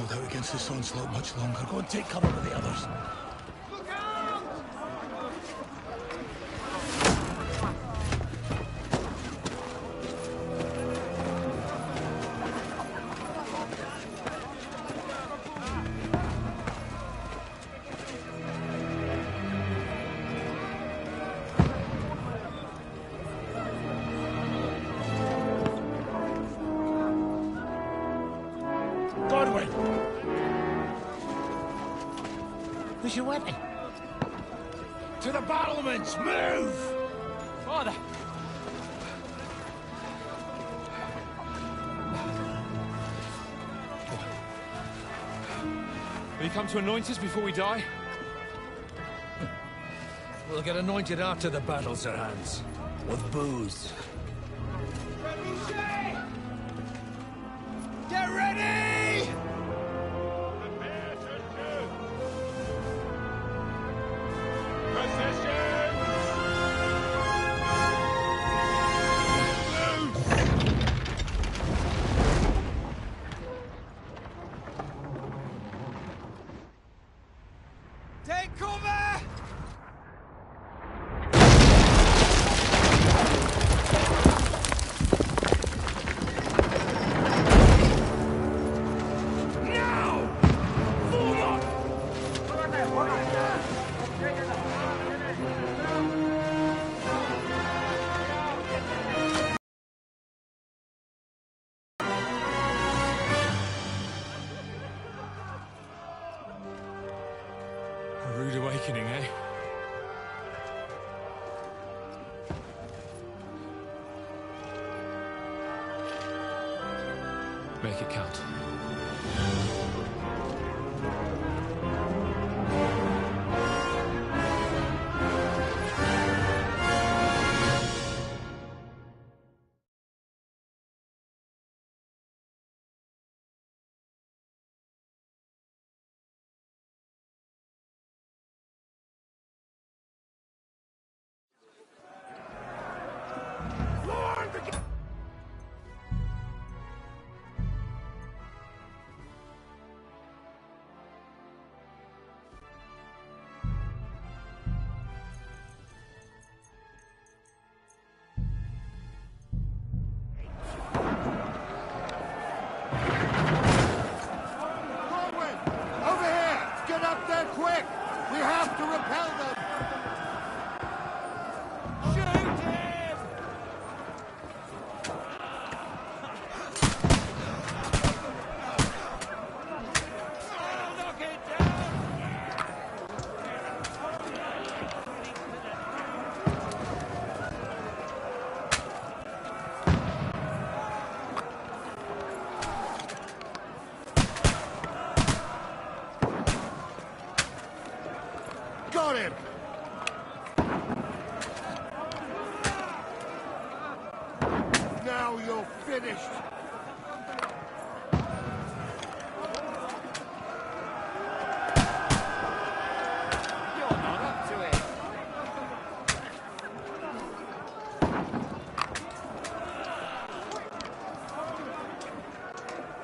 hold out against this onslaught much longer. Go and take cover with the others. Where's your weapon? To the battlements! Move! Father! Will you come to anoint us before we die? We'll get anointed after the battles are hands. With booze. Get ready! Take cover! A rude awakening, eh? Make it count. Quick! We have to repel them! Shoot him! Oh, knock it down! Got him! Now you're finished! You're not up to it.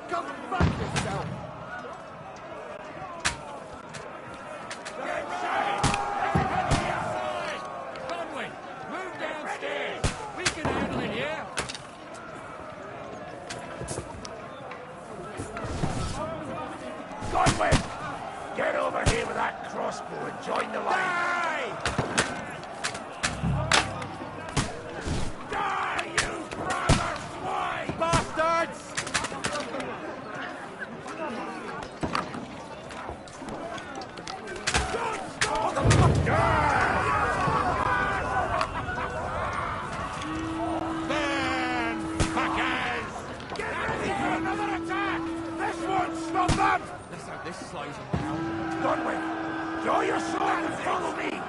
Go fuck yourself! Move downstairs. We can handle it here. Godwin! Get over here with that crossbow and join the line! Die, you brother swine! Bastards! Stop them! Let's hope this slows them down. Godwin, draw your sword and follow me!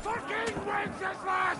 Fucking Wenceslas!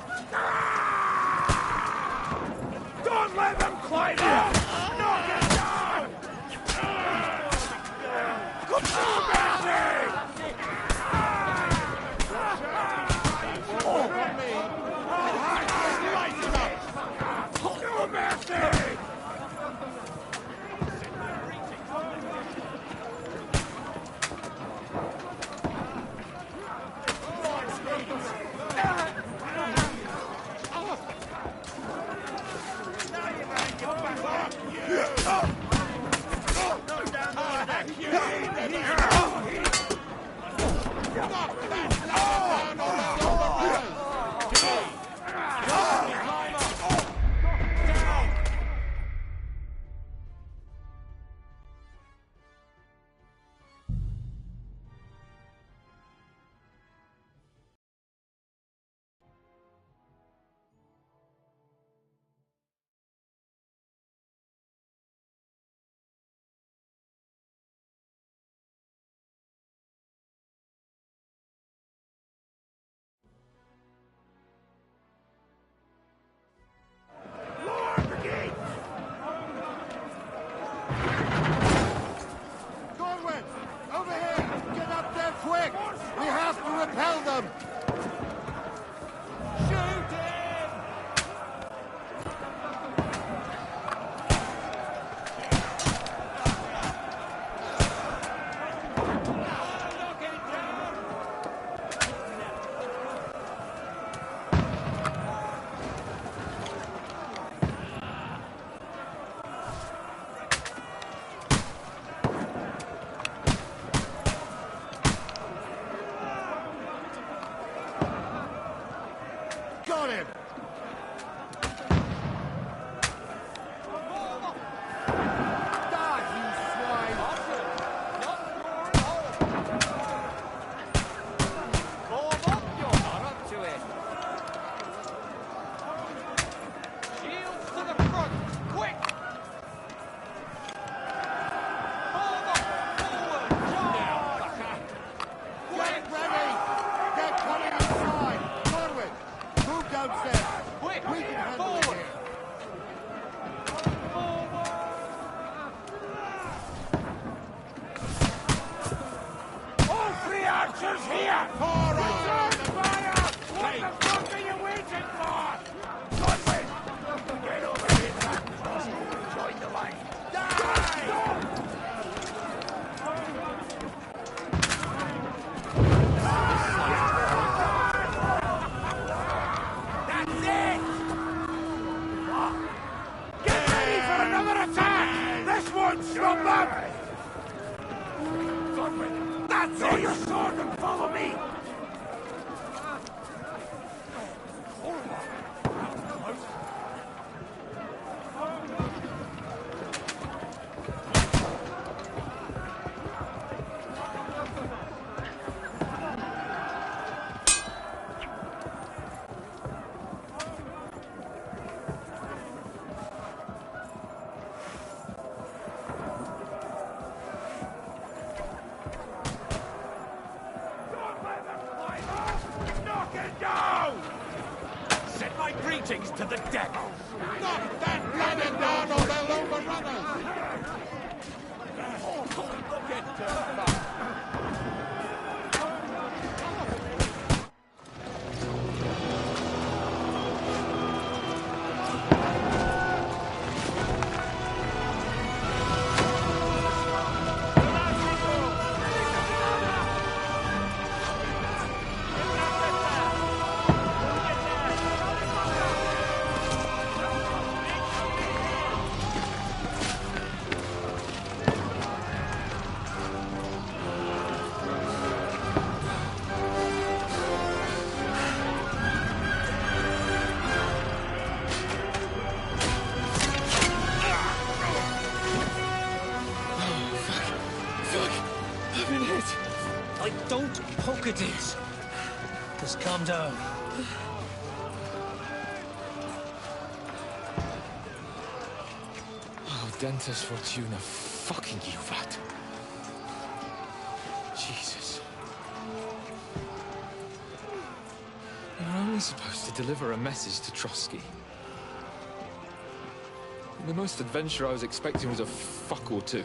downstairs. Quick, we can handle it here. All three archers here! Return fire! What the fuck are you waiting for? Godwin, get over here to that crossbow and join the line. That's it! Get ready for another attack! This won't stop them! Godwin, that's it! Draw your sword and follow me! Greetings to the devil! Knock that cannon down or they'll overrun us! Get back! Don't poke at it. Just calm down. Oh, Dentes Fortuna, fucking Juvat. Jesus. You're only supposed to deliver a message to Trotsky. The most adventure I was expecting was a fuck or two.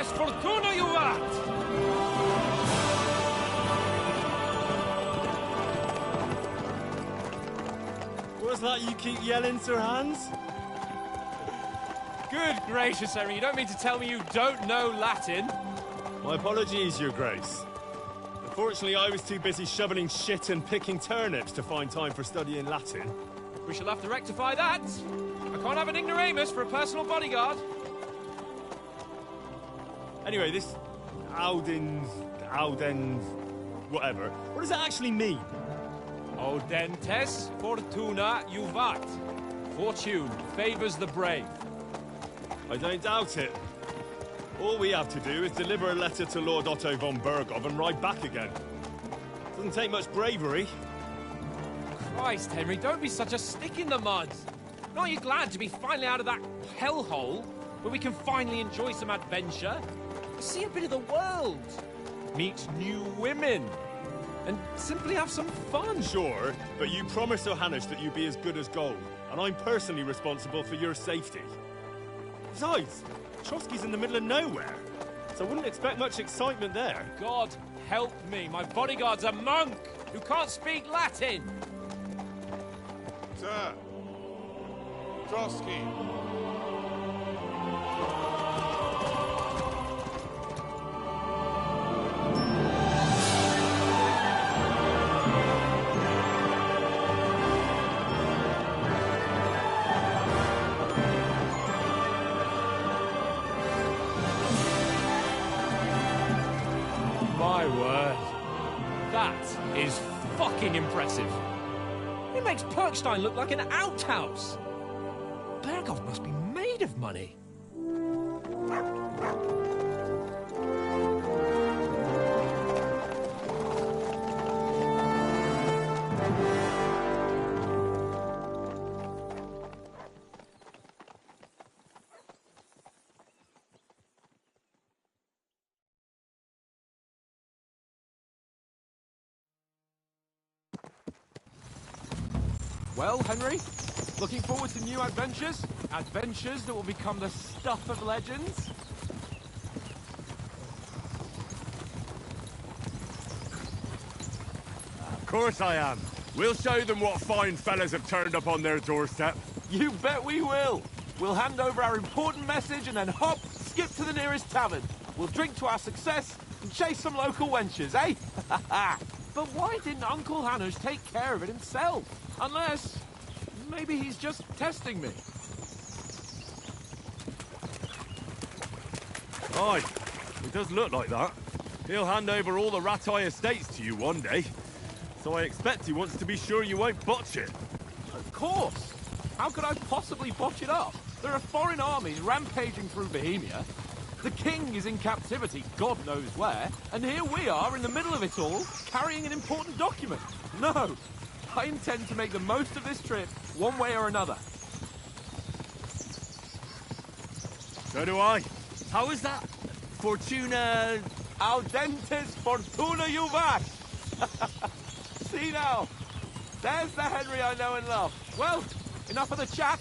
Fortuna, you rat! What's that you keep yelling, Sir Hans? Good gracious, Harry, you don't mean to tell me you don't know Latin? My apologies, Your Grace. Unfortunately, I was too busy shoveling shit and picking turnips to find time for studying Latin. We shall have to rectify that. I can't have an ignoramus for a personal bodyguard. Anyway, this Audens, whatever. What does that actually mean? Audentes Fortuna Juvat. Fortune favors the brave. I don't doubt it. All we have to do is deliver a letter to Lord Otto von Bergov and ride back again. Doesn't take much bravery. Christ, Henry, don't be such a stick in the mud. Aren't you glad to be finally out of that hellhole where we can finally enjoy some adventure? See a bit of the world, meet new women, and simply have some fun. Sure, but you promised Johannes that you'd be as good as gold, and I'm personally responsible for your safety. Besides, Trotsky's in the middle of nowhere, so I wouldn't expect much excitement there. God help me, my bodyguard's a monk who can't speak Latin. Sir. Trotsky. My word. That is fucking impressive. It makes Perkstein look like an outhouse. Berghoff must be made of money. Well, Henry, looking forward to new adventures? Adventures that will become the stuff of legends? Of course I am. We'll show them what fine fellas have turned up on their doorstep. You bet we will. We'll hand over our important message and then hop, skip to the nearest tavern. We'll drink to our success and chase some local wenches, eh? But why didn't Uncle Hanush take care of it himself? Unless, maybe he's just testing me. Aye, it does look like that. He'll hand over all the Ratai estates to you one day. So I expect he wants to be sure you won't botch it. Of course. How could I possibly botch it up? There are foreign armies rampaging through Bohemia. The king is in captivity, God knows where. And here we are in the middle of it all, carrying an important document. No, I intend to make the most of this trip, one way or another. So do I. How is that? Fortuna... Audentes fortuna juvat! See now, there's the Henry I know and love. Well, enough of the chat.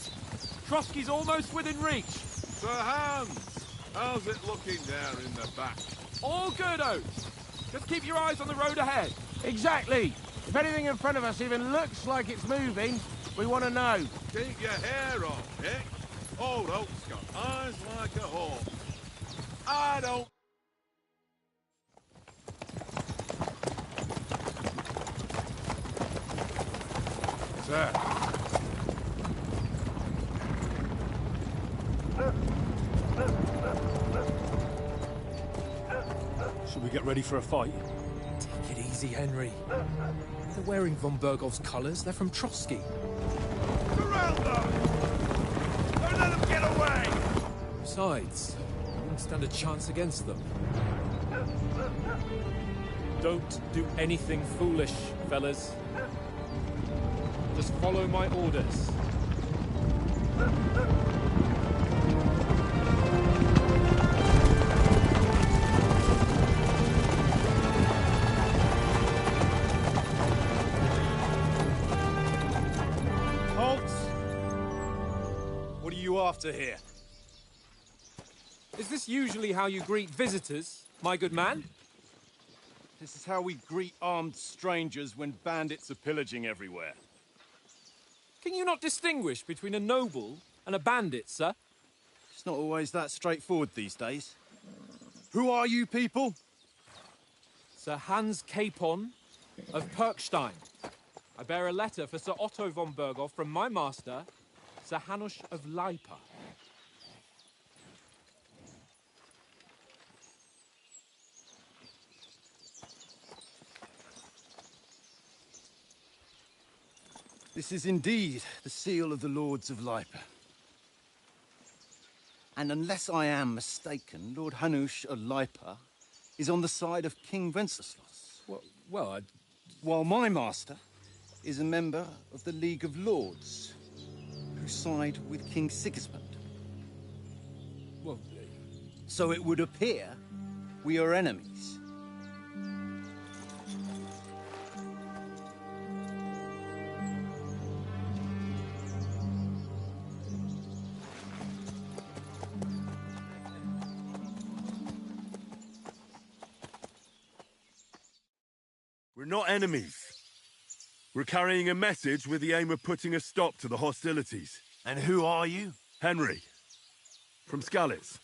Trotsky's almost within reach. Sir Hans, how's it looking there in the back? All good, Oates. Just keep your eyes on the road ahead. Exactly. If anything in front of us even looks like it's moving, we want to know. Keep your hair on, Dick. Old Oak's got eyes like a hawk. I don't... Sir. Should we get ready for a fight? Take it easy, Henry. They're wearing von Bergov's colours. They're from Trotsky. Surround them! Don't let them get away! Besides, I wouldn't stand a chance against them. Don't do anything foolish, fellas. Just follow my orders. Halt! What are you after here? Is this usually how you greet visitors, my good man? This is how we greet armed strangers when bandits are pillaging everywhere. Can you not distinguish between a noble and a bandit, sir? It's not always that straightforward these days. Who are you people? Sir Hans Capon of Perkstein. I bear a letter for Sir Otto von Berghoff from my master, Sir Hanush of Lipa. This is indeed the seal of the Lords of Lipa. And unless I am mistaken, Lord Hanush of Lipa is on the side of King Wenceslas. Well, While my master is a member of the League of Lords, who side with King Sigismund. Well, So it would appear we are enemies. We're not enemies. We're carrying a message with the aim of putting a stop to the hostilities. And who are you? Henry, from Skalitz.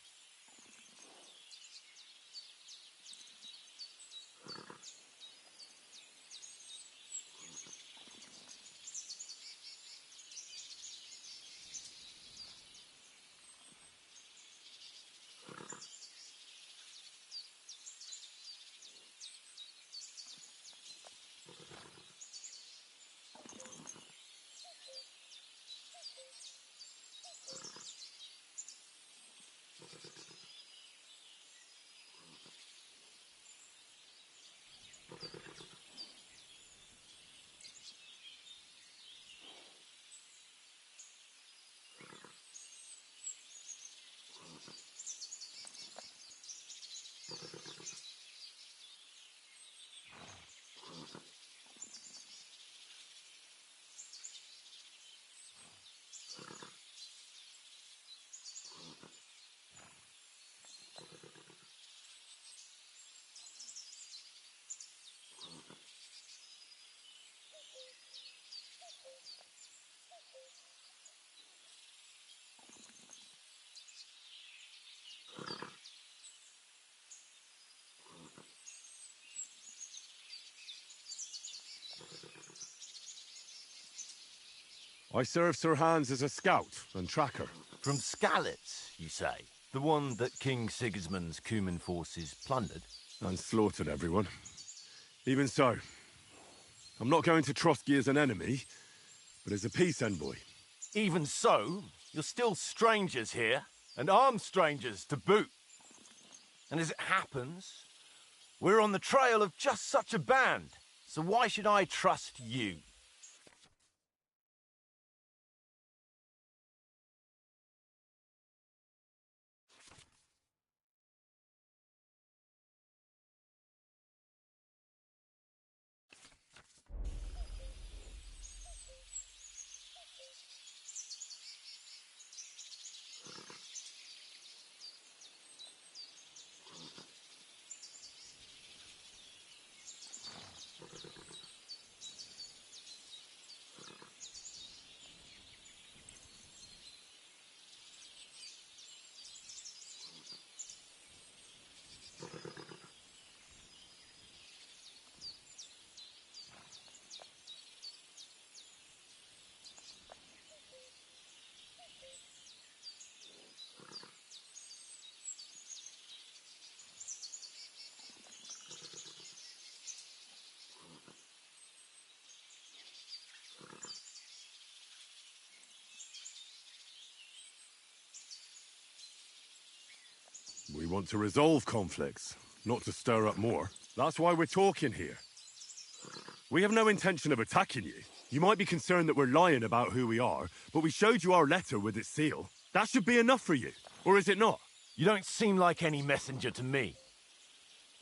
I serve Sir Hans as a scout and tracker. From Skalitz, you say? The one that King Sigismund's Cuman forces plundered? And slaughtered everyone. Even so, I'm not going to Trotsky as an enemy, but as a peace envoy. Even so, you're still strangers here, and armed strangers to boot. And as it happens, we're on the trail of just such a band, so why should I trust you? We want to resolve conflicts, not to stir up more. That's why we're talking here. We have no intention of attacking you. You might be concerned that we're lying about who we are, but we showed you our letter with its seal. That should be enough for you, or is it not? You don't seem like any messenger to me.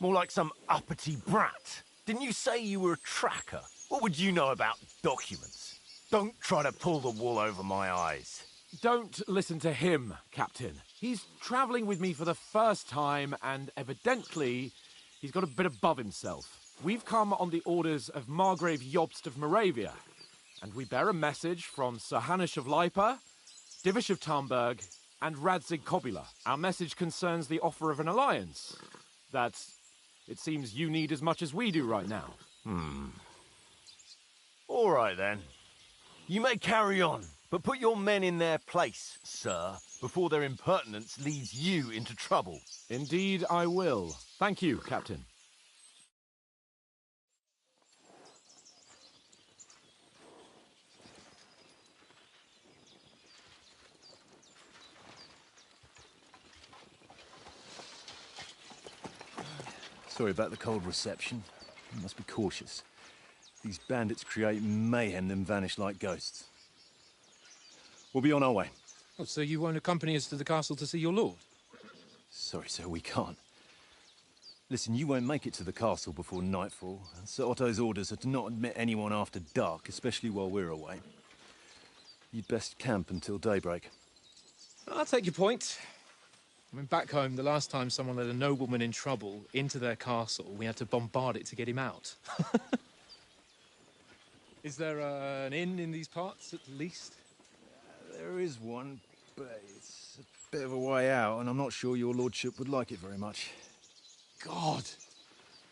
More like some uppity brat. Didn't you say you were a tracker? What would you know about documents? Don't try to pull the wool over my eyes. Don't listen to him, Captain. He's travelling with me for the first time, and evidently, he's got a bit above himself. We've come on the orders of Margrave Jobst of Moravia, and we bear a message from Sir Hanush of Lipa, Divish of Tarnberg, and Radzig Kobula. Our message concerns the offer of an alliance that it seems you need as much as we do right now. All right, then. You may carry on, but put your men in their place, sir, before their impertinence leads you into trouble. Indeed, I will. Thank you, Captain. Sorry about the cold reception. You must be cautious. These bandits create mayhem, then vanish like ghosts. We'll be on our way. Oh, so you won't accompany us to the castle to see your lord? Sorry, sir, we can't. Listen, you won't make it to the castle before nightfall. Sir Otto's orders are to not admit anyone after dark, especially while we're away. You'd best camp until daybreak. I'll take your point. I mean, back home, the last time someone let a nobleman in trouble into their castle, we had to bombard it to get him out. Is there an inn in these parts, at least? There is one, but it's a bit of a way out, and I'm not sure your lordship would like it very much. God!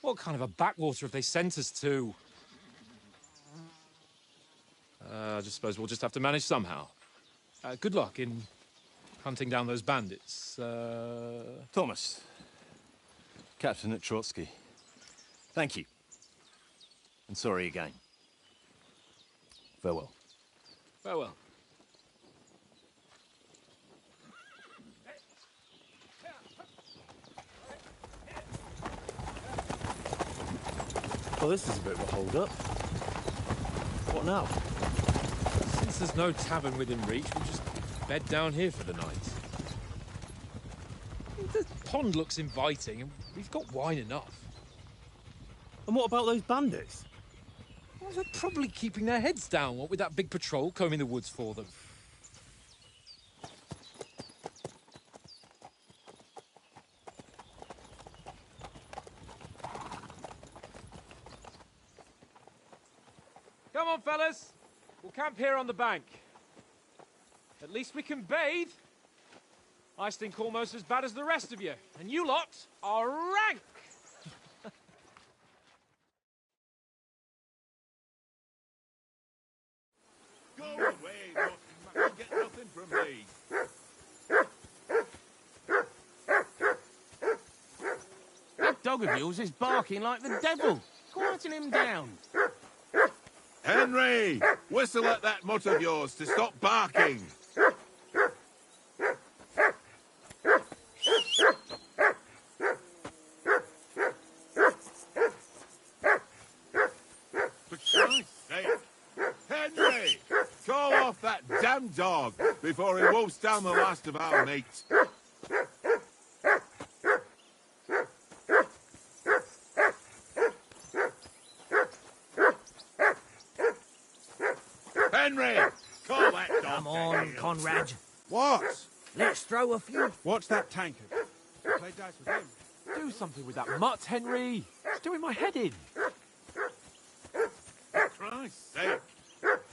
What kind of a backwater have they sent us to? I just suppose we'll just have to manage somehow. Good luck in hunting down those bandits. Thomas, captain at Trotsky. Thank you. And sorry again. Farewell. Farewell. Well, this is a bit of a hold-up. What now? Since there's no tavern within reach, we'll just bed down here for the night. The pond looks inviting, and we've got wine enough. And what about those bandits? Well, they're probably keeping their heads down, what with that big patrol combing the woods for them. Come on, fellas. We'll camp here on the bank. At least we can bathe. I stink almost as bad as the rest of you, and you lot are rank. Go away, you'll get nothing from me. That dog of yours is barking like the devil. Quieten him down. Henry, whistle at that mutt of yours to stop barking. For Christ's sake, Henry, call off that damn dog before he wolfs down the last of our mates. Henry, call that dog. Come on, Conrad. What? Let's throw a few. What's that tankard? Play dice with him. Do something with that mutt, Henry. It's doing my head in. For Christ's sake.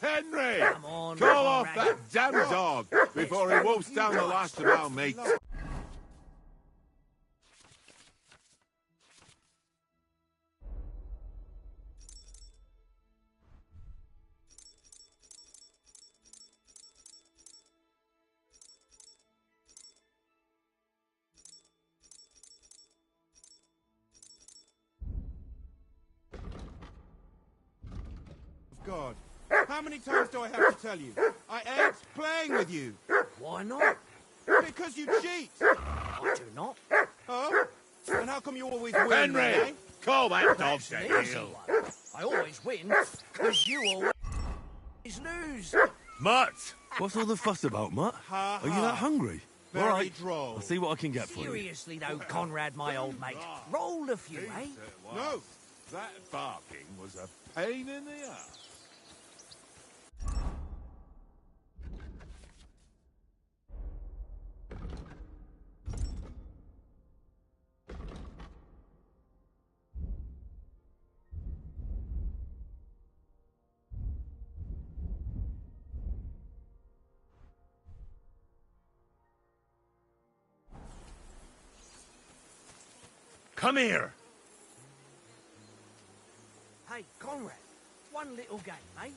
Henry, Come on, call off Conrad. that damn dog before he wolfs down the last of our mates. God. How many times do I have to tell you? I ain't playing with you. Why not? Because you cheat. I do not. Huh? And how come you always win? Henry, eh? call that dog That's to an easy heel. one. I always win, because you always lose. Mutt! What's all the fuss about, Mutt? Ha, Are you ha. that hungry? Very all right, droll. I'll see what I can get for you. Seriously though, Conrad, my old mate. Roll a few, eh? No. That barking was a pain in the ass. Come here! Hey, Conrad, one little game, eh?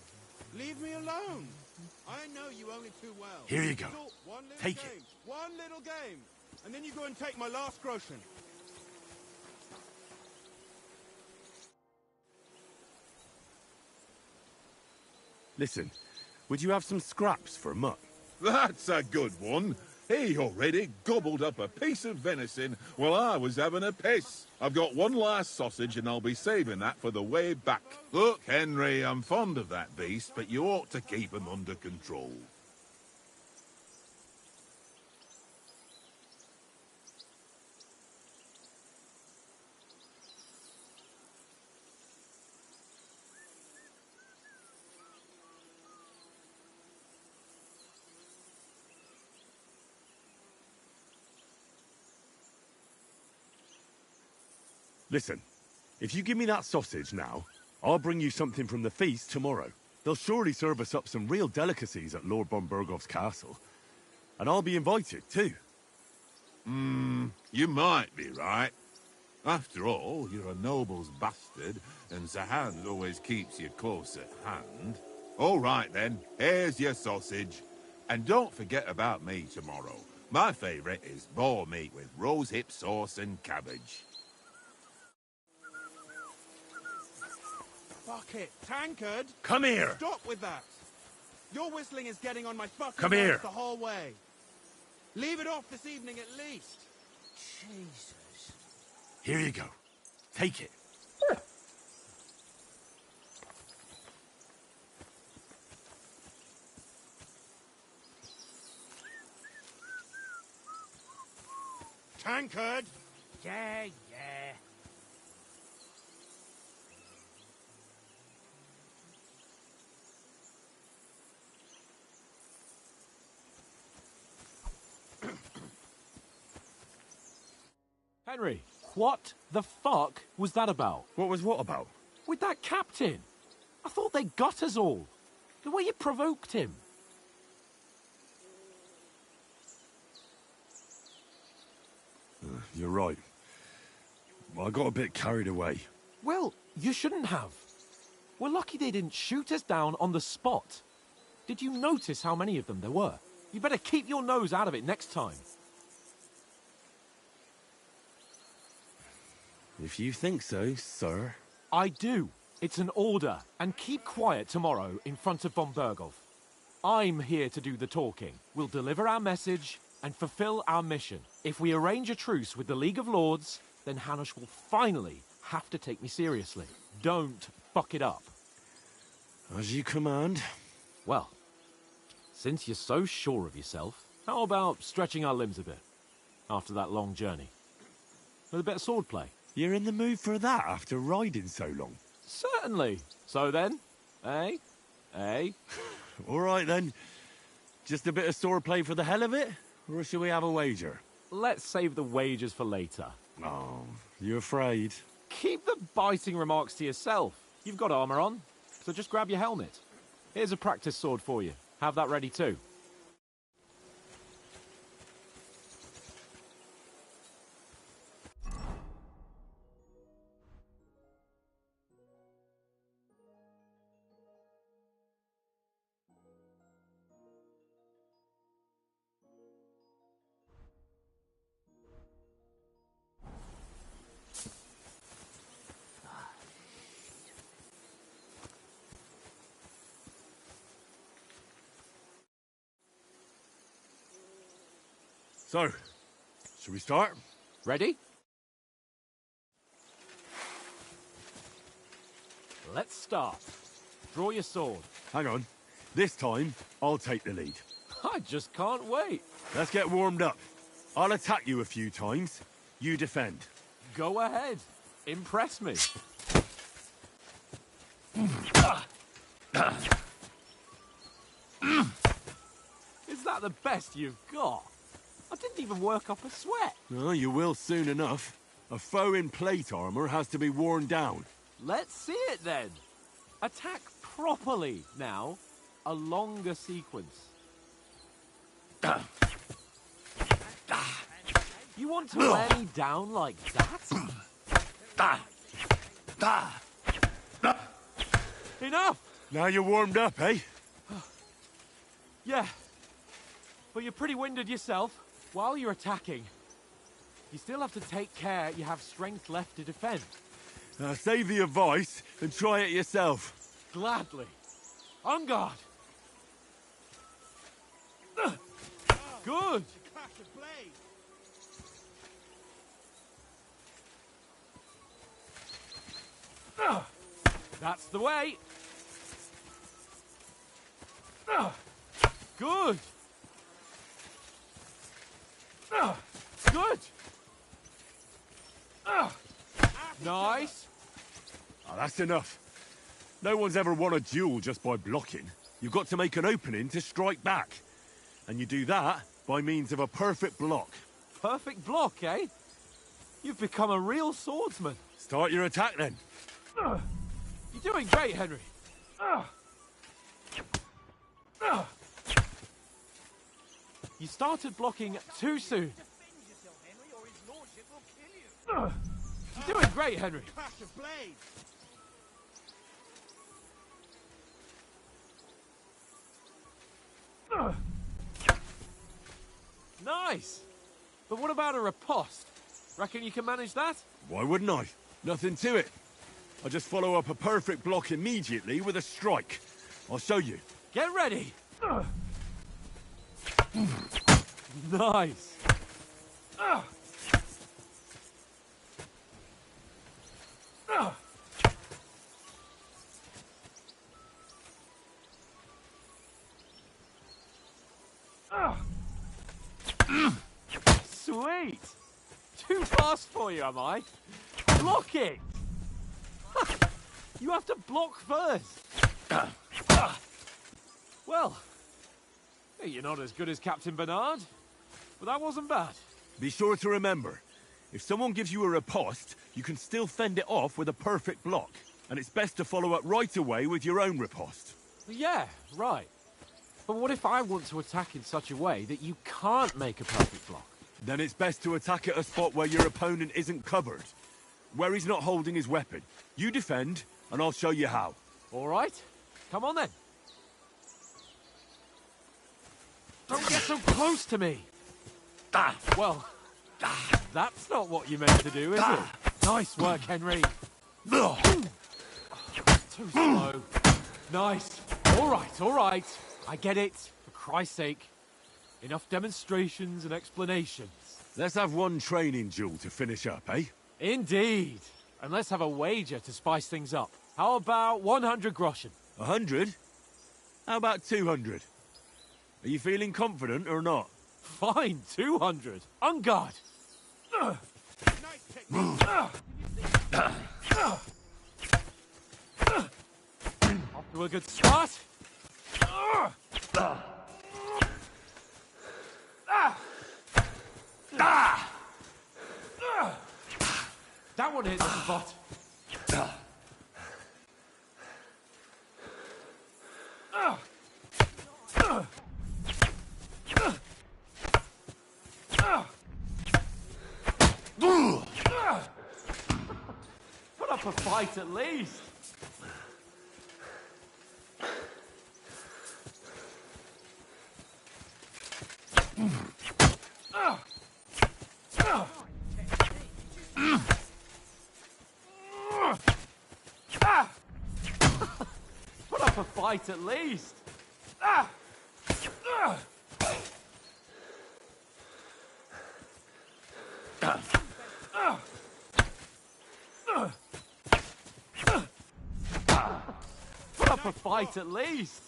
Leave me alone. I know you only too well. Here you go. So, one little Take game. it. One little game. And then you go and take my last groschen. Listen, would you have some scraps for Mutt? That's a good one. He already gobbled up a piece of venison while I was having a piss. I've got one last sausage and I'll be saving that for the way back. Look, Henry, I'm fond of that beast, but you ought to keep him under control. Listen, if you give me that sausage now, I'll bring you something from the feast tomorrow. They'll surely serve us up some real delicacies at Lord von Bergov's castle. And I'll be invited, too. You might be right. After all, you're a noble's bastard, and Sir Hans always keeps you close at hand. All right, then, here's your sausage. And don't forget about me tomorrow. My favourite is boar meat with rosehip sauce and cabbage. Fuck it, Tankard! Come here! Stop with that! Your whistling is getting on my fucking Come nerves here. the whole way. Leave it off this evening at least. Jesus. Here you go. Take it. Tankard! Yeah. Henry, what the fuck was that about? What was what about? With that captain? I thought they got us all. The way you provoked him. You're right. I got a bit carried away. Well, you shouldn't have. We're lucky they didn't shoot us down on the spot. Did you notice how many of them there were? You better keep your nose out of it next time. If you think so, sir. I do. It's an order. And keep quiet tomorrow in front of von Bergov. I'm here to do the talking. We'll deliver our message and fulfill our mission. If we arrange a truce with the League of Lords, then Hanush will finally have to take me seriously. Don't fuck it up. As you command. Well, since you're so sure of yourself, how about stretching our limbs a bit after that long journey? With a bit of swordplay. You're in the mood for that after riding so long? Certainly. So then, eh? All right then. Just a bit of swordplay for the hell of it? Or shall we have a wager? Let's save the wagers for later. Oh, you afraid? Keep the biting remarks to yourself. You've got armor on, so just grab your helmet. Here's a practice sword for you. Have that ready too. So, shall we start? Ready? Let's start. Draw your sword. Hang on. This time, I'll take the lead. I just can't wait. Let's get warmed up. I'll attack you a few times. You defend. Go ahead. Impress me. Is that the best you've got? I didn't even work up a sweat. Oh, you will soon enough. A foe in plate armor has to be worn down. Let's see it then. Attack properly now. A longer sequence. You want to wear me down like that? Enough! Now you're warmed up, eh? Yeah. But you're pretty winded yourself. While you're attacking, you still have to take care you have strength left to defend. Save the advice and try it yourself. Gladly. On guard. Good. a blade. That's the way. Good. Good. Nice. Oh, that's enough. No one's ever won a duel just by blocking. You've got to make an opening to strike back. And you do that by means of a perfect block. Perfect block, eh? You've become a real swordsman. Start your attack then. You're doing great, Henry. You started blocking too soon. You're doing great, Henry. Clash of blades. Nice. But what about a riposte? Reckon you can manage that? Why wouldn't I? Nothing to it. I just follow up a perfect block immediately with a strike. I'll show you. Get ready. Nice. Sweet. Too fast for you, am I? Block it. You have to block first. Well, you're not as good as Captain Bernard, but that wasn't bad. Be sure to remember, if someone gives you a riposte, you can still fend it off with a perfect block. And it's best to follow up right away with your own riposte. Yeah, right. But what if I want to attack in such a way that you can't make a perfect block? Then it's best to attack at a spot where your opponent isn't covered. Where he's not holding his weapon. You defend, and I'll show you how. All right. Come on then. Don't get so close to me. Well, that's not what you meant to do, is it? Nice work, Henry. Too slow. Nice. All right. I get it. For Christ's sake. Enough demonstrations and explanations. Let's have one training duel to finish up, eh? Indeed. And let's have a wager to spice things up. How about 100 groschen? 100? How about 200? Are you feeling confident or not? Fine, 200. On guard. Nice technique. Off to a good start. That one hit the spot. Put up a fight at least. Put up a fight at least. Put up a fight at least.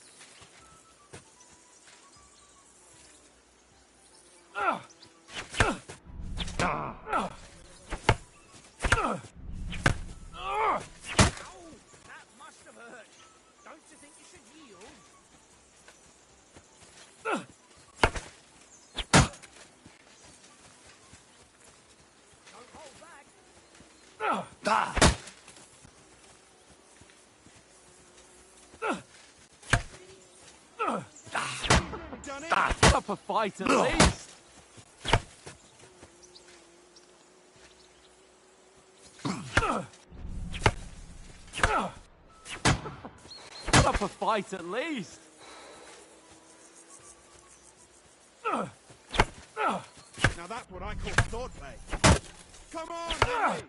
Put up a fight at least. Put up a fight at least. Now that's what I call swordplay. Come on, Henry.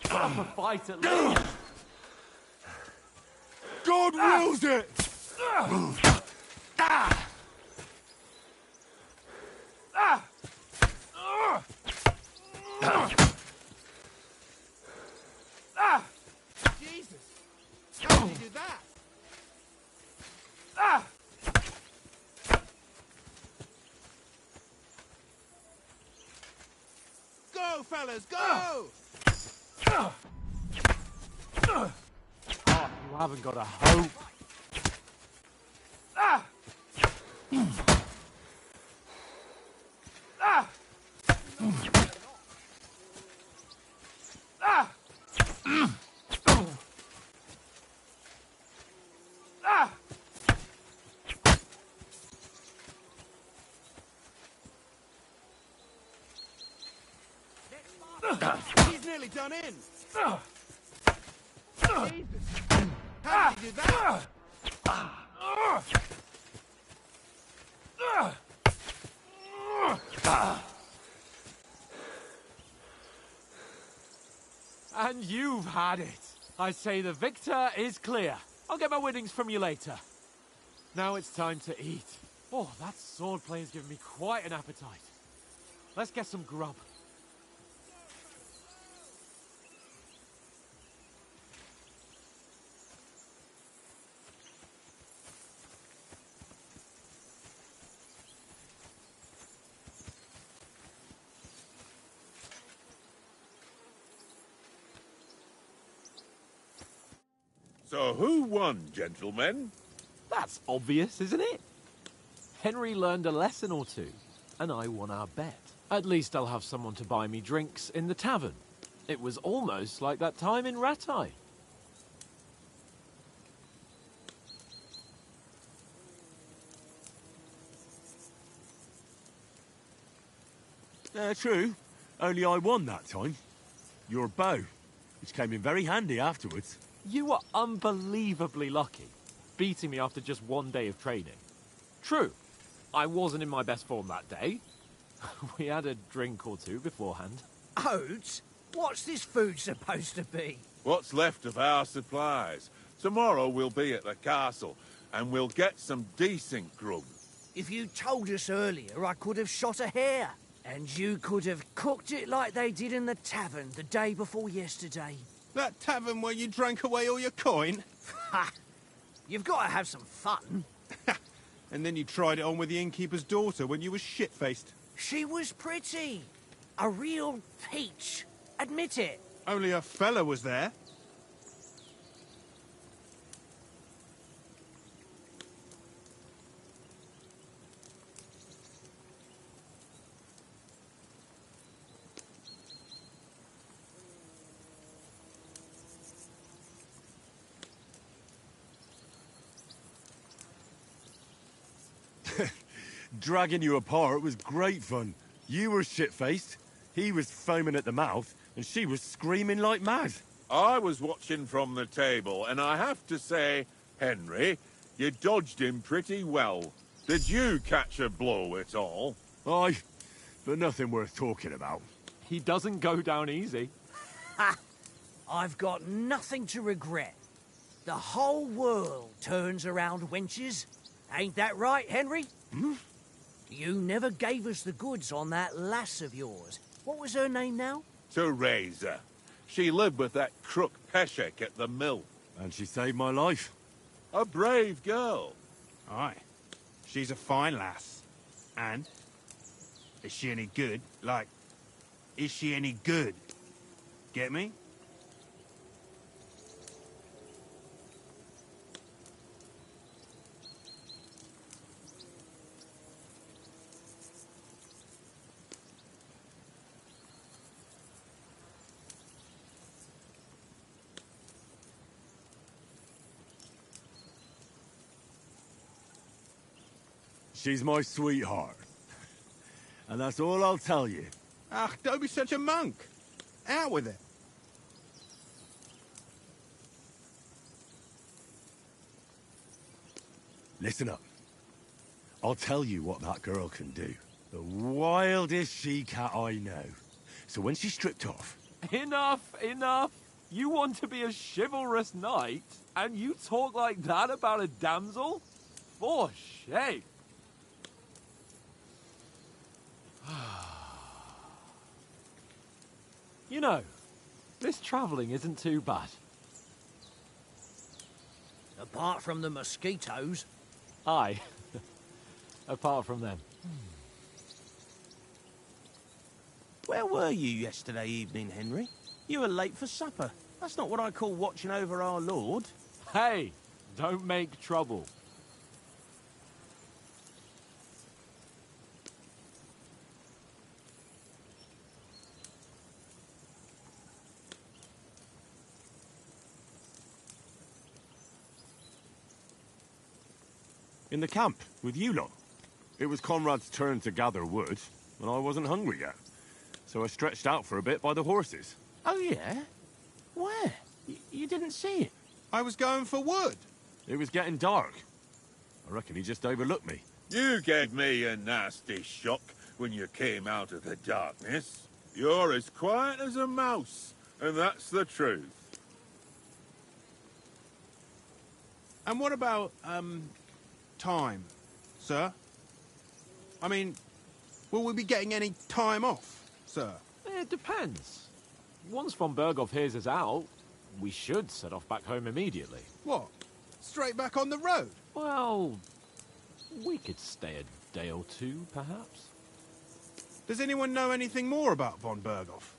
Put up a fight at least. God wills it! fellas, go! Oh, you haven't got a hope. Ah! Ah! Ah! Ah! He's nearly done in. How did he do that? And you've had it. I say the victor is clear. I'll get my winnings from you later. Now it's time to eat. Oh, that swordplay has given me quite an appetite. Let's get some grub. So who won, gentlemen? That's obvious, isn't it? Henry learned a lesson or two, and I won our bet. At least I'll have someone to buy me drinks in the tavern. It was almost like that time in Rattay. True. Only I won that time. Your bow, which came in very handy afterwards. You were unbelievably lucky, beating me after just one day of training. True, I wasn't in my best form that day. We had a drink or two beforehand. Oates? What's this food supposed to be? What's left of our supplies. Tomorrow we'll be at the castle, and we'll get some decent grub. If you told us earlier, I could have shot a hare. And you could have cooked it like they did in the tavern the day before yesterday. That tavern where you drank away all your coin? Ha! You've got to have some fun. And then you tried it on with the innkeeper's daughter when you were shit-faced. She was pretty. A real peach. Admit it. Only a fella was there. Dragging you apart was great fun. You were shit-faced, he was foaming at the mouth, and she was screaming like mad. I was watching from the table, and I have to say, Henry, you dodged him pretty well. Did you catch a blow at all? Aye, but nothing worth talking about. He doesn't go down easy. Ha! I've got nothing to regret. The whole world turns around wenches. Ain't that right, Henry? Hmm? You never gave us the goods on that lass of yours. What was her name now? Teresa. She lived with that crook Peshek at the mill. And she saved my life. A brave girl. Aye. She's a fine lass. And? Is she any good? Like, is she any good? Get me? She's my sweetheart. And that's all I'll tell you. Ah, don't be such a monk. Out with it. Listen up. I'll tell you what that girl can do. The wildest she-cat I know. So when she's stripped off... Enough, enough. You want to be a chivalrous knight, and you talk like that about a damsel? For shame. You know, this travelling isn't too bad. Apart from the mosquitoes. Aye. Apart from them. Where were you yesterday evening, Henry? You were late for supper. That's not what I call watching over our Lord. Hey, don't make trouble. In the camp, with you lot. It was Conrad's turn to gather wood, and I wasn't hungry yet. So I stretched out for a bit by the horses. Oh, yeah? Where? You didn't see it? I was going for wood. It was getting dark. I reckon he just overlooked me. You gave me a nasty shock when you came out of the darkness. You're as quiet as a mouse, and that's the truth. And what about, time, sir? I mean, will we be getting any time off, sir? It depends. Once von Berghoff hears us out, we should set off back home immediately. What? Straight back on the road? Well, we could stay a day or two, perhaps. Does anyone know anything more about von Berghoff?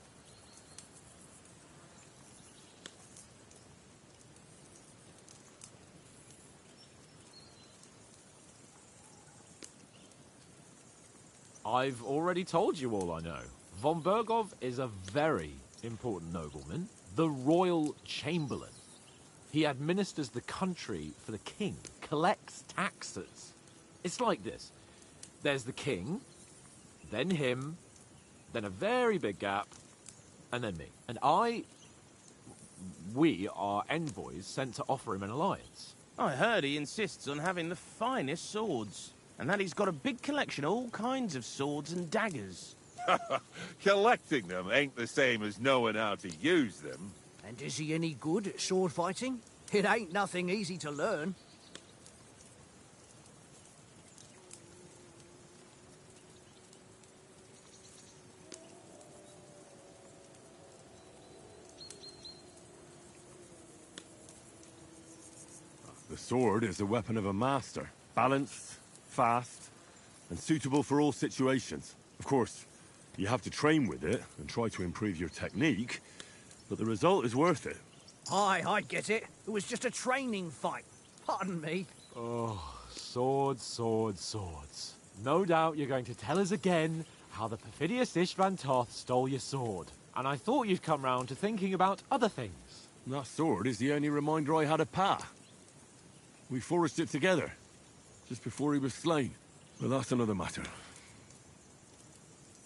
I've already told you all I know. Von Berghoff is a very important nobleman, the royal chamberlain. He administers the country for the king, collects taxes. It's like this. There's the king, then him, then a very big gap, and then me. And we are envoys sent to offer him an alliance. I heard he insists on having the finest swords, and that he's got a big collection of all kinds of swords and daggers. Collecting them ain't the same as knowing how to use them. And is he any good at sword fighting? It ain't nothing easy to learn. The sword is the weapon of a master. Balanced, fast, and suitable for all situations. Of course, you have to train with it and try to improve your technique, but the result is worth it. Aye, I get it. It was just a training fight. Pardon me. Oh, swords, swords, swords. No doubt you're going to tell us again how the perfidious Istvan Toth stole your sword. And I thought you'd come round to thinking about other things. That sword is the only reminder I had of Pa. We forged it together, just before he was slain. But that's another matter.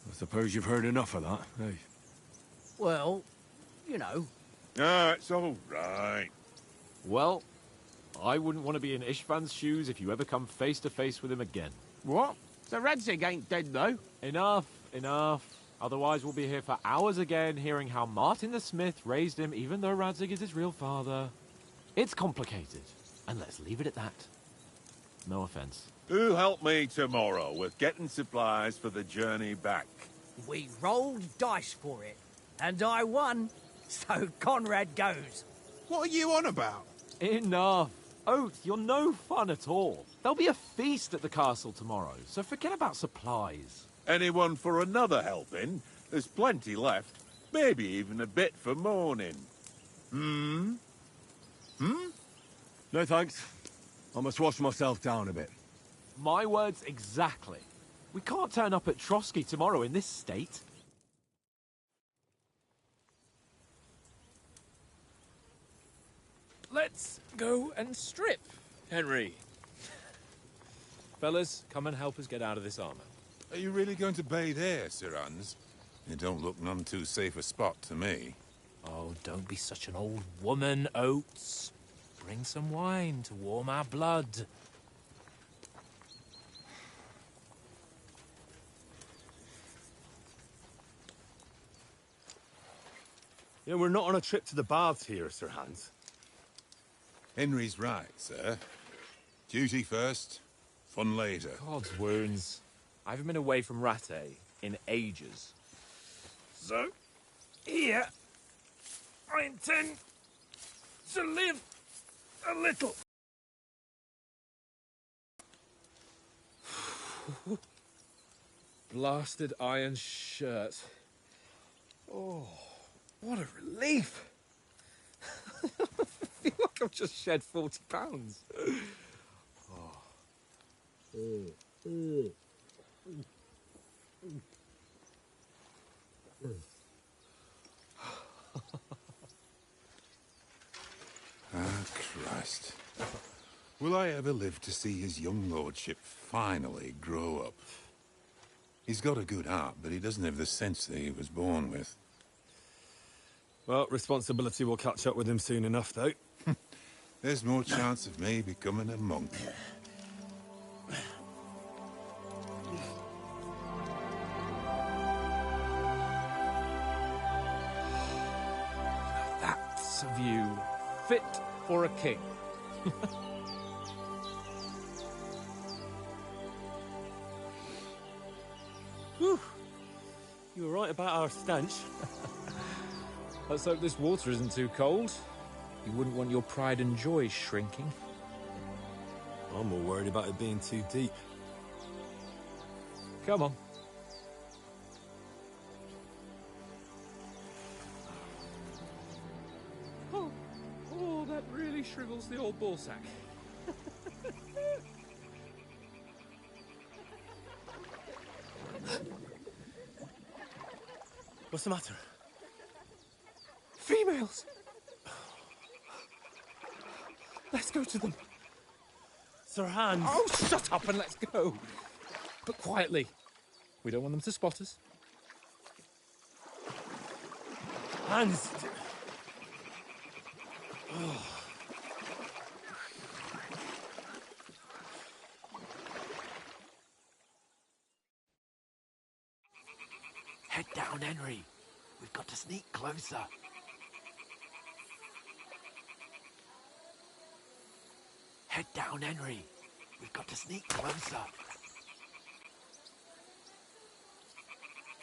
I suppose you've heard enough of that, eh? Well, you know. Ah, it's all right. Well, I wouldn't want to be in Istvan's shoes if you ever come face to face with him again. What? So Radzig ain't dead, though? Enough, enough. Otherwise we'll be here for hours again, hearing how Martin the Smith raised him, even though Radzig is his real father. It's complicated, and let's leave it at that. No offense. Who'll help me tomorrow with getting supplies for the journey back? We rolled dice for it, and I won. So Conrad goes. What are you on about? Enough. Oath, you're no fun at all. There'll be a feast at the castle tomorrow, so forget about supplies. Anyone for another helping? There's plenty left. Maybe even a bit for morning. Hmm? No thanks. I must wash myself down a bit. My words exactly. We can't turn up at Trotsky tomorrow in this state. Let's go and strip, Henry. Fellas, come and help us get out of this armor. Are you really going to bathe here, Sir Hans? It don't look none too safe a spot to me. Oh, don't be such an old woman, Oates. Bring some wine to warm our blood. You know, we're not on a trip to the baths here, Sir Hans. Henry's right, sir. Duty first, fun later. God's wounds. I haven't been away from Rattay in ages. So, here, I intend to live a little. Blasted iron shirt. Oh, what a relief. I feel like I've just shed 40 pounds. Ah, Christ. Will I ever live to see his young lordship finally grow up? He's got a good heart, but he doesn't have the sense that he was born with. Well, responsibility will catch up with him soon enough, though. There's more chance of me becoming a monk. That's a view fit for a king. Whew. You were right about our stench. Let's hope this water isn't too cold. You wouldn't want your pride and joy shrinking. I'm more worried about it being too deep. Come on. Oh, that really shrivels the old ball sack. What's the matter? Females! Let's go to them. Sir Hans! Oh, shut up and let's go. But quietly. We don't want them to spot us. Hans! Head down, Henry. We've got to sneak closer. Head down, Henry. We've got to sneak closer.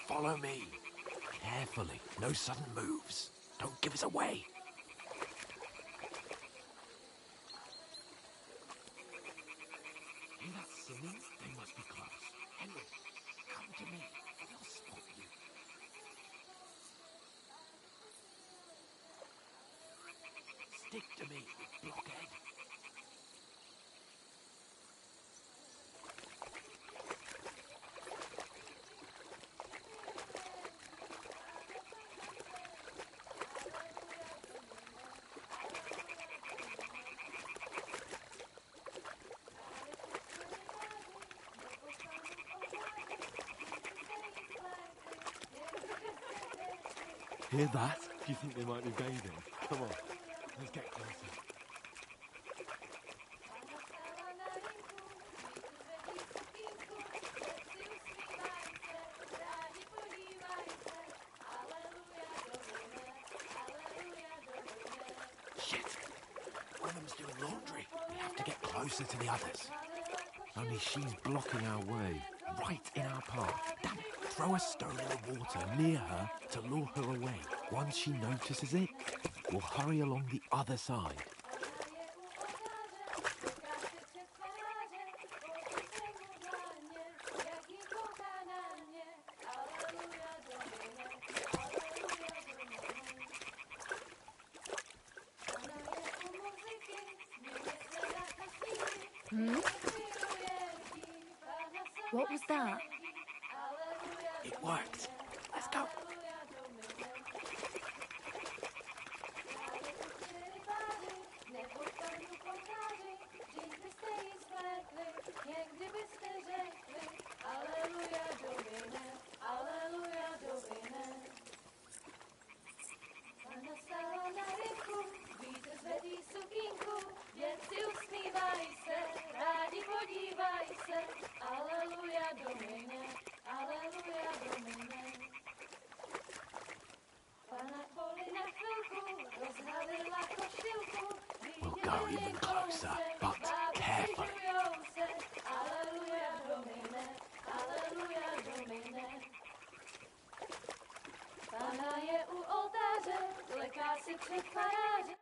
Follow me. Carefully. No sudden moves. Don't give us away. Hear that singing? They must be close. Henry, come to me. They'll spot you. Stick to me, blockhead. Hear that? Do you think they might be bathing? Come on, let's get closer. Shit! One of them's doing laundry. We have to get closer to the others. Only she's blocking our way, right in our path. Damn it! Throw a stone in the water near her to lure her away. Once she notices it, we'll hurry along the other side. What was that? It worked. Let's go. We'll go even closer, but carefully. Pana je u oltáře, leká si před parádě.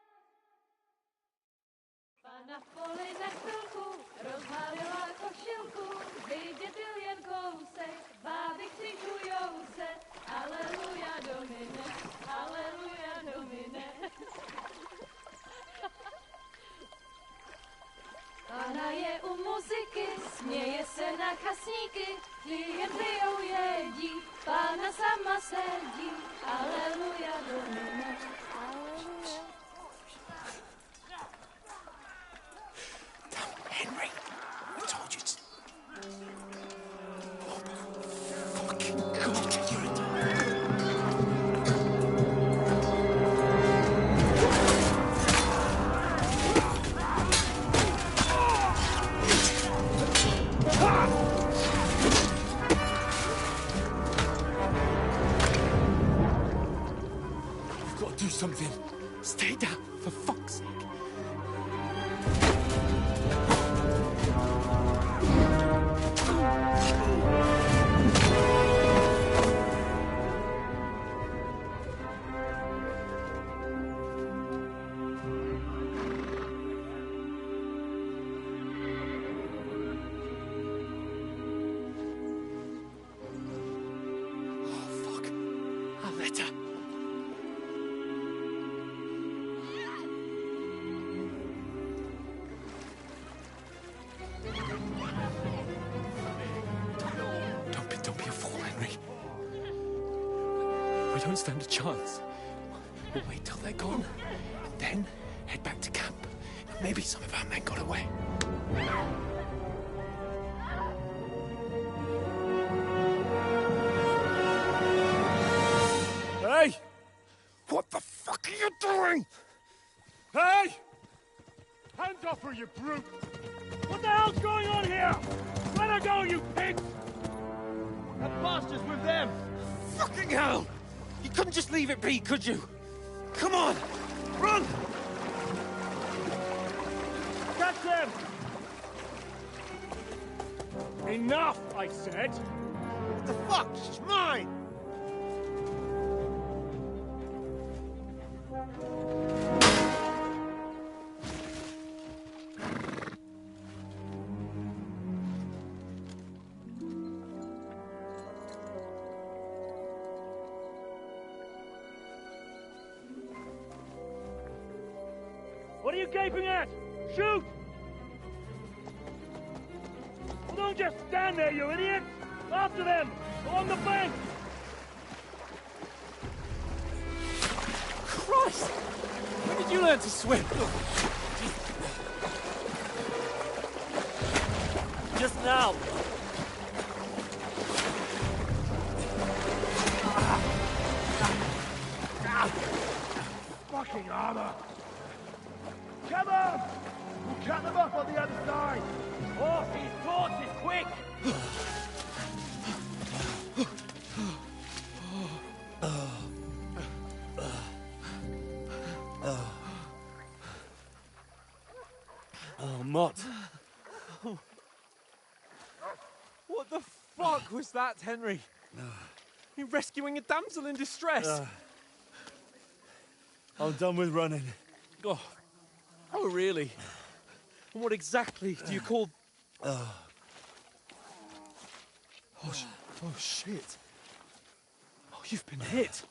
Pana v poli na chvilku rozhalila košilku, vidět byl jen kousek, báby křikujou se, aleluja domine. zakasníky, ty jen pijou jedí, Pán na sama sedí, aleluja, domine, aleluja. Henry, I told you to... Oh, fucking God, you're a... We've got to do something. Stay down, for fuck's sake. Don't be a fool, Henry. We don't stand a chance. We'll wait till they're gone, and then head back to camp. Maybe some of our men got away. Hey! What the fuck are you doing? Hey! Hands off her, you brute! What the hell's going on here? Let her go, you pigs! That bastard's with them! Fucking hell! You couldn't just leave it be, could you? Come on! Run! Catch them! Enough, I said! What the fuck? She's mine! What are you gaping at? Shoot! Well, don't just stand there, you idiot! After them! Along the bank! Christ! When did you learn to swim? Just now! Fucking armor! Come on! We'll cut them off on the other side! Off these torches, quick! Oh, Mott. What the fuck was that, Henry? You rescuing a damsel in distress? I'm done with running. Oh, really? And what exactly do you call... Oh, shit. Oh, you've been hit.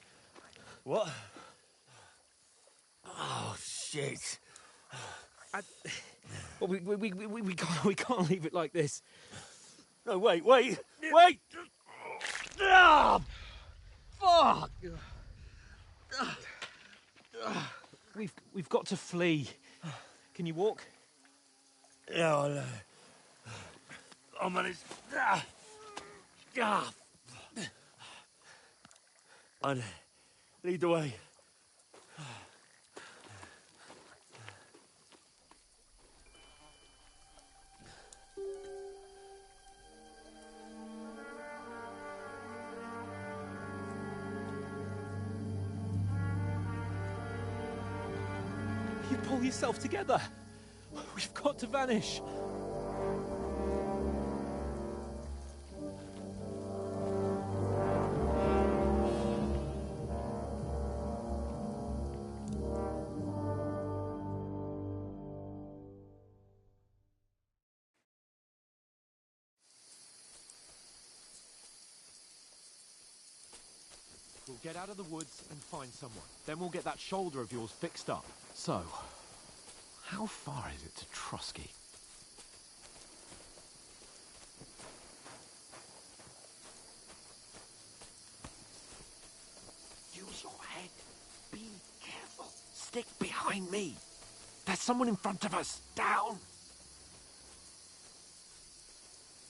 What? Oh, shit. Well, we can't leave it like this. No, wait! Ah! Fuck! We've got to flee. Can you walk? Yeah, I'll manage. I'd lead the way. You pull yourself together. We've got to vanish. We'll get out of the woods and find someone. Then we'll get that shoulder of yours fixed up. So, how far is it to Trusky? behind me. There's someone in front of us. Down!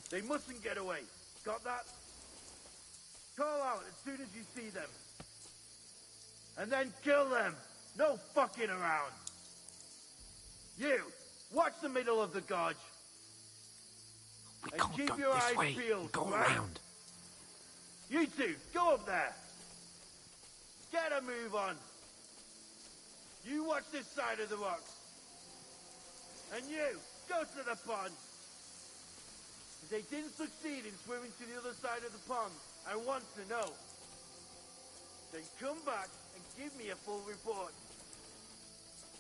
They mustn't get away. Got that? Call out as soon as you see them. And then kill them. No fucking around. You, watch the middle of the gorge. We And can't keep go your this eyes way. peeled. Go right? around. You two, go up there. Get a move on. You watch this side of the rocks. And you, go to the pond. If they didn't succeed in swimming to the other side of the pond, I want to know. Then come back and give me a full report.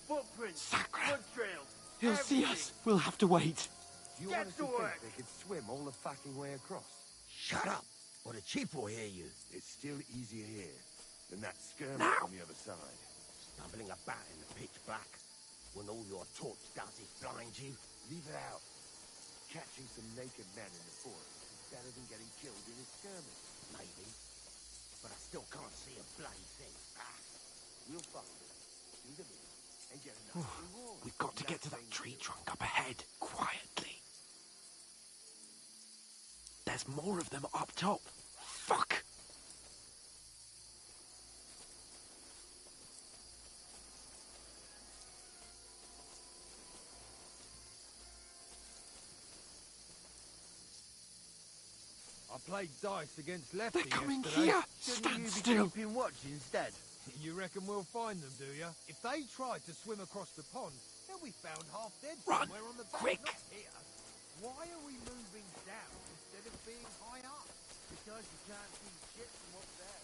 Footprints, blood trails, He'll see us. We'll have to wait. You Get honestly to think work. they could swim all the fucking way across? Shut up, or the chief will hear you. It's still easier here than that skirmish Now. on the other side. Stumbling about in the pitch black, when all your torch does is blind you. Leave it out. Catching some naked men in the forest is better than getting killed in a skirmish. Maybe, but I still can't see a bloody thing. We'll follow them through the middle and get a nice reward. We've got to get to that tree trunk up ahead, quietly. There's more of them up top. Fuck! I played dice against They're Lefty coming yesterday. here. Shouldn't Stand you be still. keeping watch instead? You reckon we'll find them, do you? If they tried to swim across the pond, they'll be found half dead Run, somewhere on the bank, quick. not here. Why are we moving down instead of being high up? Because you can't see shit from up there.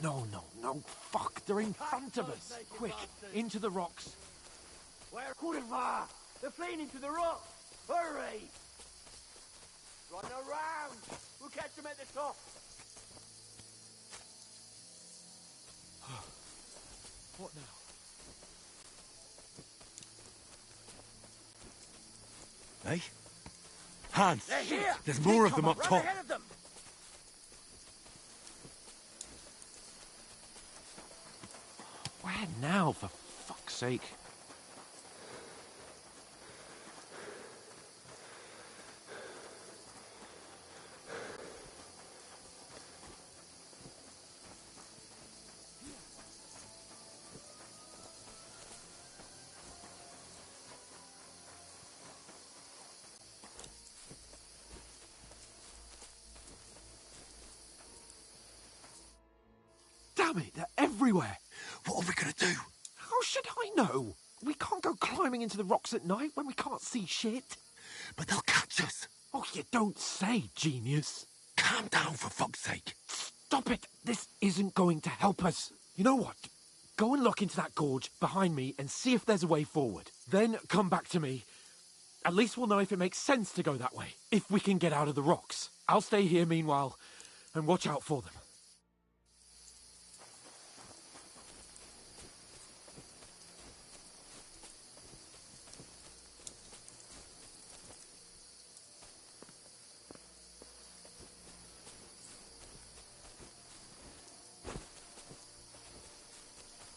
Oh, no. Fuck, they're in front of us. Quick, into the rocks. Where could it be? They're fleeing into the rocks. Hurry! Run around. We'll catch them at the top. What now? Hey? Hans! They're here. There's more of them up Run top. ahead of them. Where now, for fuck's sake? Damn it, they're everywhere. What are we gonna do? How should I know? We can't go climbing into the rocks at night when we can't see shit. But they'll catch us. Oh, you don't say, genius. Calm down, for fuck's sake. Stop it. This isn't going to help us. You know what? Go and look into that gorge behind me and see if there's a way forward. Then come back to me. At least we'll know if it makes sense to go that way, if we can get out of the rocks. I'll stay here meanwhile and watch out for them.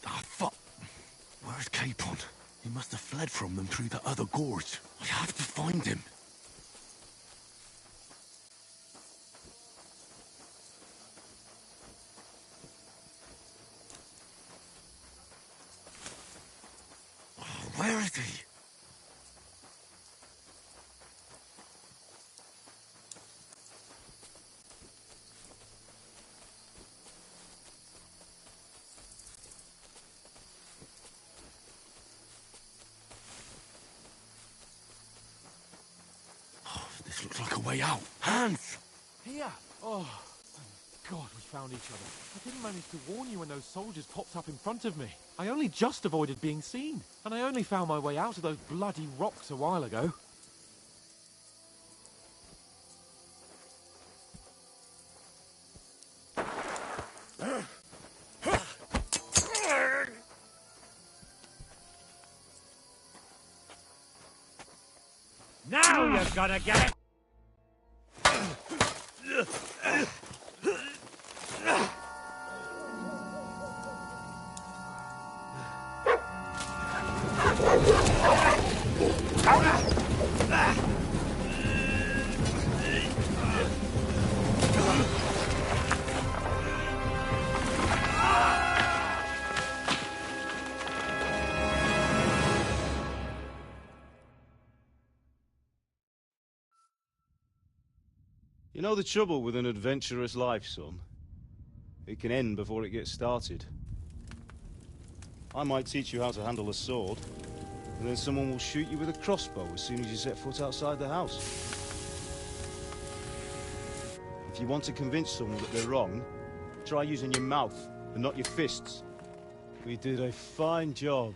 Ah, fuck. Where's Capon? He must have fled from them through the other gorge. I have to find him. Where is he? This looks like a way out. Hans! Here. Oh, thank God we found each other. I didn't manage to warn you when those soldiers popped up in front of me. I only just avoided being seen. And I only found my way out of those bloody rocks a while ago. Now you're gonna get it! You know the trouble with an adventurous life, son? It can end before it gets started. I might teach you how to handle a sword, and then someone will shoot you with a crossbow as soon as you set foot outside the house. If you want to convince someone that they're wrong, try using your mouth and not your fists. We did a fine job.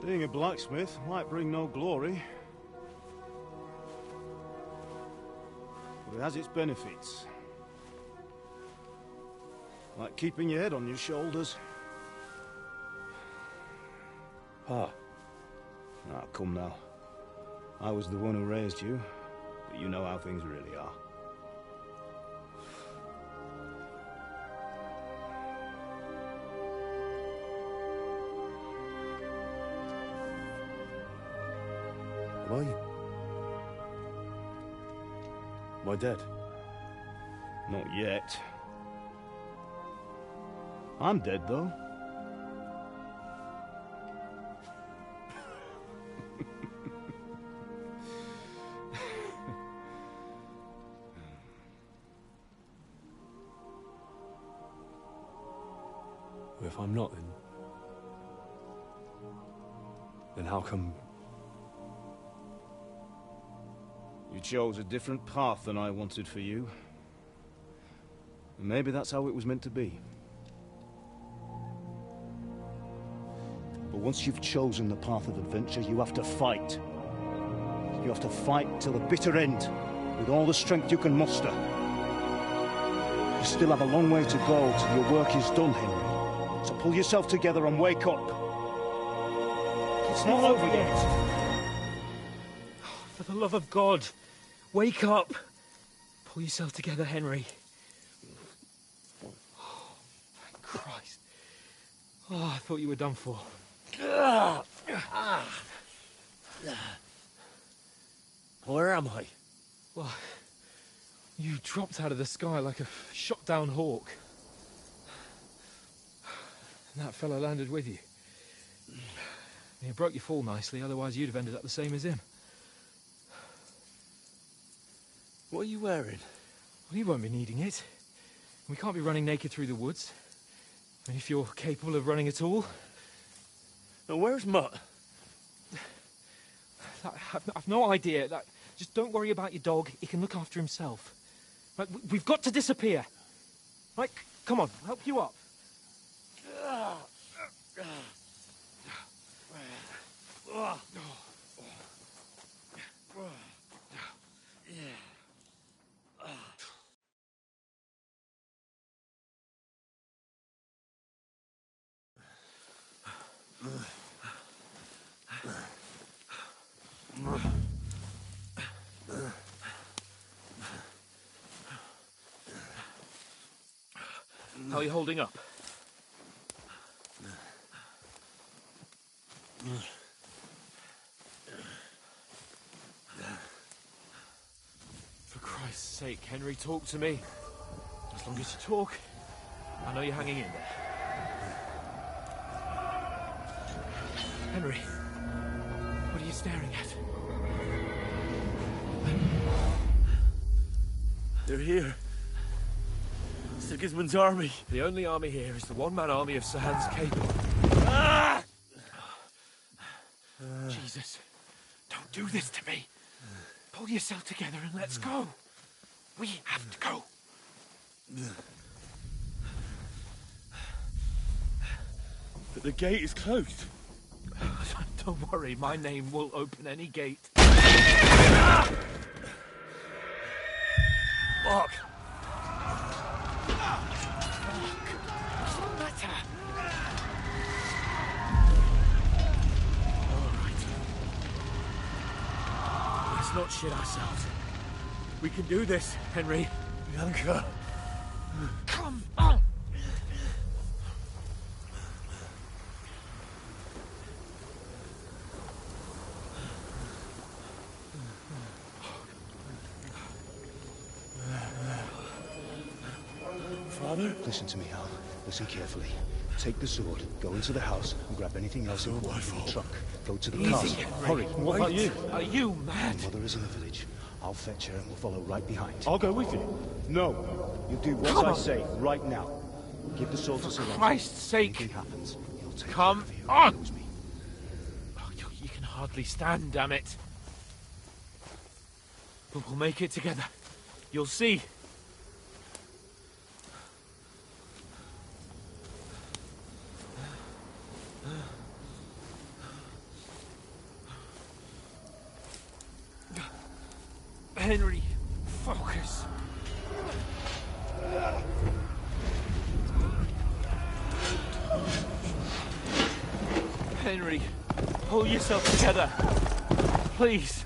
Being a blacksmith might bring no glory, but it has its benefits. Like keeping your head on your shoulders. Ah, come now. I was the one who raised you, but you know how things really are. Are you? Am I dead? Not yet. I'm dead, though. If I'm not, then how come... You chose a different path than I wanted for you. And maybe that's how it was meant to be. But once you've chosen the path of adventure, you have to fight. You have to fight till the bitter end, with all the strength you can muster. You still have a long way to go till your work is done, Henry. So pull yourself together and wake up. It's not over yet. For the love of God, wake up. Pull yourself together, Henry. Oh, thank Christ. Oh, I thought you were done for. Where am I? Well, you dropped out of the sky like a shot-down hawk. And that fellow landed with you. He broke your fall nicely, otherwise you'd have ended up the same as him. What are you wearing? Well, you won't be needing it. We can't be running naked through the woods. And if you're capable of running at all... Now, where's Mutt? I've no idea. Just don't worry about your dog. He can look after himself. Right, we've got to disappear. Right, come on, I'll help you up. How are you holding up? For Christ's sake, Henry, talk to me. As long as you talk, I know you're hanging in there. Henry, what are you staring at? They're here. Sigismund's army. The only army here is the one-man army of Sir Hans Cable. Ah! Jesus, don't do this to me. Pull yourself together and let's go. We have to go. But the gate is closed. Don't worry, my name will open any gate. Fuck. not shit ourselves. We can do this, Henry. Bianca. Come on! Father? Listen to me, Hal. Listen carefully. Take the sword, go into the house, and grab anything else important from the truck. Go to the castle. Hurry. What about you? Are you mad? My mother is in the village. I'll fetch her and we'll follow right behind. I'll go with you. No. You do what Come I on. say right now. Give the sword to For Sir Christ's sake. Anything happens, he'll take Come care of you. on! He knows me. Oh, you can hardly stand, damn it. But we'll make it together. You'll see. Henry, focus. Henry, pull yourself together. Please.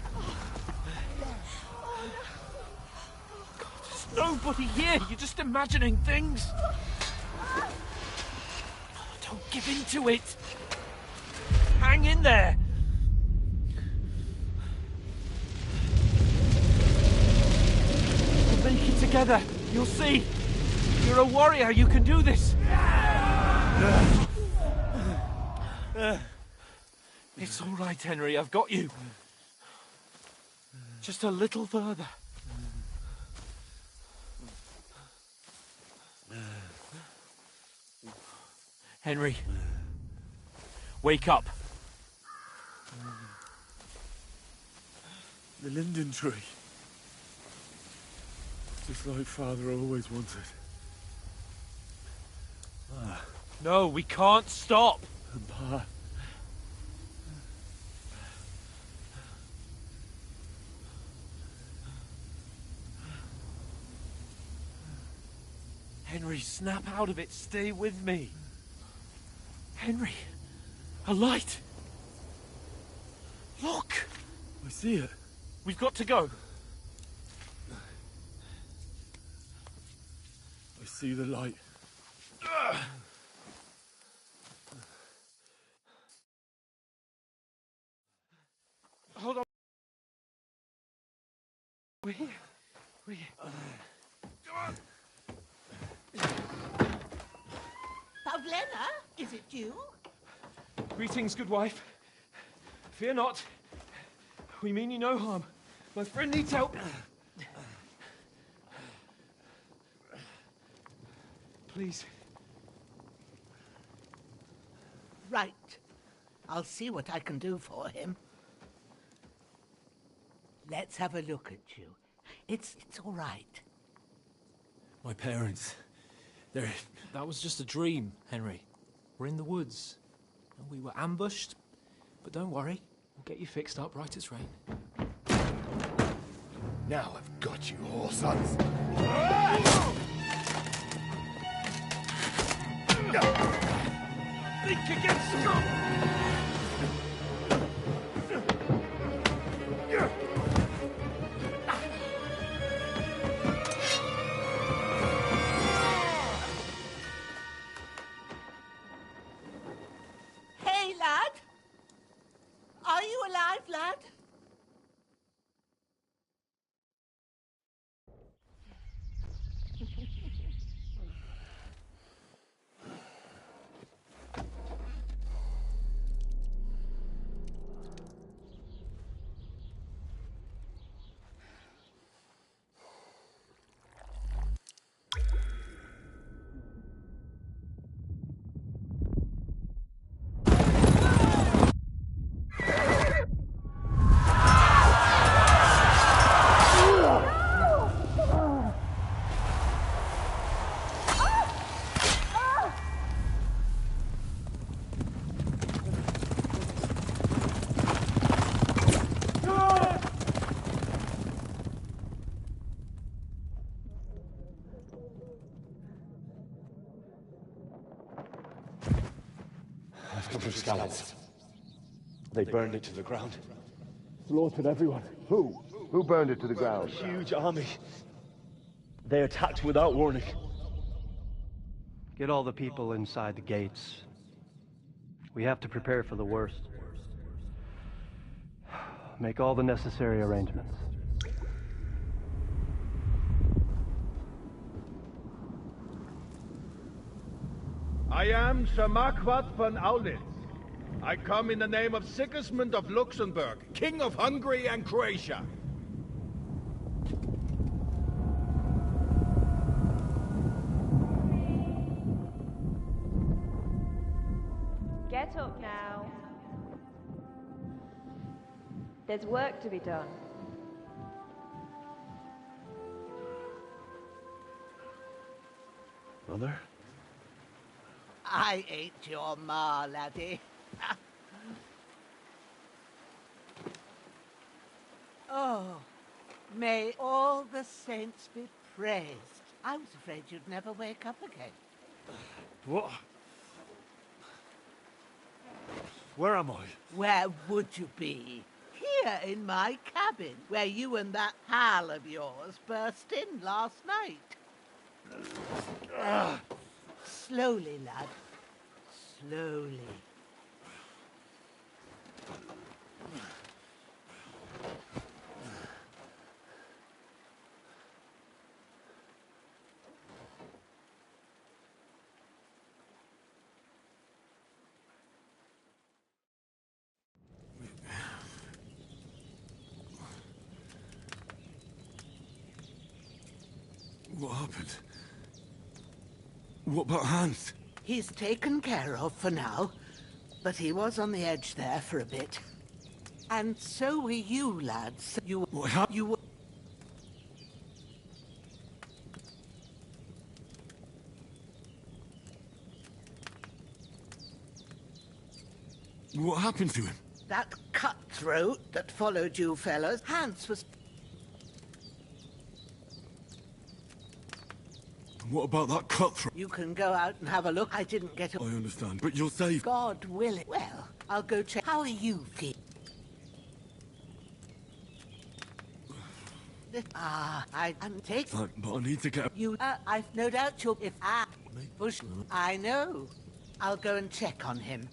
God, there's nobody here. You're just imagining things. Don't give in to it. Hang in there. We'll make it together. You'll see. You're a warrior. You can do this. It's all right, Henry. I've got you. Just a little further. Henry, wake up. The linden tree. Just like Father always wanted. No, we can't stop. And Pa. Henry, snap out of it. Stay with me. Henry, a light. Look. I see it. We've got to go. I see the light. Hold on. We're here. We're here. Come on. Pavlena, is it you? Greetings, good wife. Fear not. We mean you no harm. My friend needs help. Please. Right. I'll see what I can do for him. Let's have a look at you. It's all right. My parents. That was just a dream, Henry. We're in the woods. We were ambushed. But don't worry. We'll get you fixed up right as rain. Now I've got you, whore sons. Think against Scott! Hey, lad! Are you alive, lad? I've come from Scallops. They burned it to the ground. Slaughtered everyone. Who? Who burned it to the ground? A huge army. They attacked without warning. Get all the people inside the gates. We have to prepare for the worst. Make all the necessary arrangements. I am Sir Marquardt von Aulitz. I come in the name of Sigismund of Luxembourg, King of Hungary and Croatia. Get up now. There's work to be done. Mother? I ain't your ma, laddie. Oh, may all the saints be praised. I was afraid you'd never wake up again. What? Where am I? Where would you be? Here in my cabin, where you and that pal of yours burst in last night. Slowly, lad. Slowly. What happened? What about Hans? He's taken care of for now, but he was on the edge there for a bit. And so were you, lads. You were... What happened to him? That cutthroat that followed you fellas. Hans was... What about that cutthroat? You can go out and have a look. I didn't get a... I understand, but you're safe. God willing. Well, I'll go check. How are you feeling? I'm taking... But I need to get... You, I've no doubt you'll... If I... Bush... I know. I'll go and check on him.